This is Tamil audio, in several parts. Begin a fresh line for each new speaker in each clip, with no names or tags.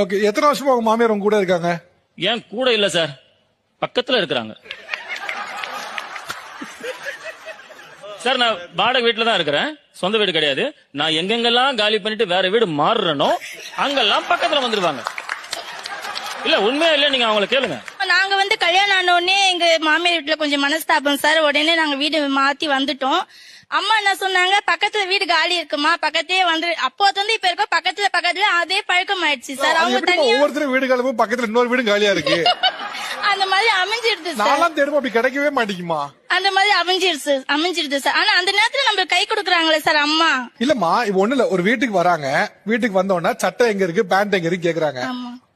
ஓகே, எத்தனை வருஷமா உங்க மாமியார் உங்க கூட இருக்காங்க?
ஏன் கூட இல்ல சார், பக்கத்துல இருக்கிறாங்க சார். நான் வாடகை வீட்டுல தான் இருக்கிறேன், சொந்த வீடு கிடையாது. நான் எங்கெங்கெல்லாம் காலி பண்ணிட்டு வேற வீடு மாறுறனோ அங்கெல்லாம் பக்கத்துல வந்துருவாங்க. இல்ல உண்மையா இல்ல, நீங்க அவங்கள கேளுங்க.
நாங்க வந்து கல்யாணம் ஆன உடனே எங்க மாமியார் வீட்டுல கொஞ்சம் மனஸ்தாபம் சார். உடனே நாங்க வீடு மாத்தி வந்துட்டோம். அம்மா என்ன சொன்னாங்க, பக்கத்துல வீடு காலி இருக்குமா, பக்கத்தே வந்து அப்போ வந்து இப்ப இருக்க பக்கத்துல அதே பழக்கம் ஆயிடுச்சு சார். அவங்க தனியா
ஒவ்வொருத்தரும் வீடு காலியும் பக்கத்துல இன்னொரு வீடு காலியா இருக்கு.
அந்த மாதிரி அமைஞ்சிருது சார்.
நாலாம் தேடும் அப்படி கிடைக்கவே மாட்டேங்குமா?
அந்த மாதிரி அமைஞ்சிருது சார். ஆனா அந்த நேரத்துல நம்மளுக்கு கை கொடுக்குறாங்களே சார் அம்மா.
இல்லம்மா, இப்ப ஒண்ணு இல்ல, ஒரு வீட்டுக்கு வராங்க, வீட்டுக்கு வந்தோடனே சட்டை எங்க இருக்கு, பேண்ட் எங்க இருக்கு கேக்குறாங்க.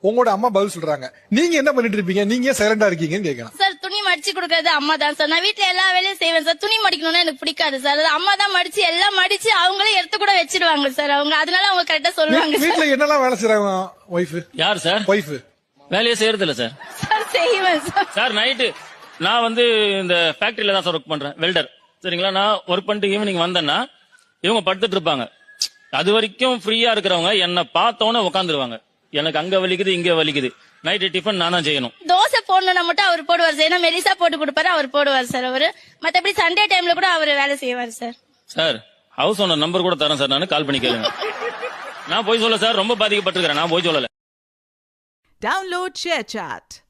உங்களோட அம்மா பதில் சொல்றாங்க, நீங்க என்ன பண்ணிட்டு இருப்பீங்க, நீங்க ஏன் சைலண்டா இருக்கீங்கன்னு கேட்கலாம்
சார். துணி மடிச்சு கொடுக்கறது அம்மா தான் சார். நான் வீட்டுல எல்லா வேலையும் செய்வேன் சார். துணி மடிக்கணும்னா எனக்கு பிடிக்காது சார். அம்மா தான் மடிச்சு எல்லாம் மடிச்சு அவங்களே எடுத்து கூட வச்சிருவாங்க சார். அவங்க அதனால அவங்க கரெக்டா சொல்லுவாங்க.
வீட்டுல என்னெல்லாம் வேலை செய்றாங்க ஒய்ஃப்?
யார் சார்?
ஒய்ஃப்
வேலையே செய்யறது இல்ல சார்.
சார் செய்வேன் சார்.
சார் நைட்டு நான் வந்து இந்த ஃபேக்டரியில தான் சார் ஒர்க் பண்றேன், வெல்டர். சரிங்களா, நான் ஒர்க் பண்ணிட்டு ஈவினிங் வந்தேன்னா இவங்க படுத்துட்டு இருப்பாங்க. அது வரைக்கும் ஃப்ரீயா இருக்கிறவங்க என்ன பார்த்தோன்னே உட்காந்துருவாங்க. எனக்கு அங்க வலிக்குது இங்க வலிக்குது. நைட்டு டிஃபன் நான் தான் செய்யணும்.
தோசை போடணும்னா மட்டும் அவர் போடுவார் சார். ஏன்னா மெலிசா போட்டு கொடுப்பாரு, அவர் போடுவார் சார். அவரு மத்தபடி சண்டே டைம்ல கூட அவர் வேலை செய்வார் sir.
Sir house owner number கூட தரேன் சார், நான் கால் பண்ணி கேளுங்க. நான் போய் சொல்ல சார், ரொம்ப பாதிக்கப்பட்டிருக்கிறேன், நான் போய் சொல்லல.
Download ShareChat.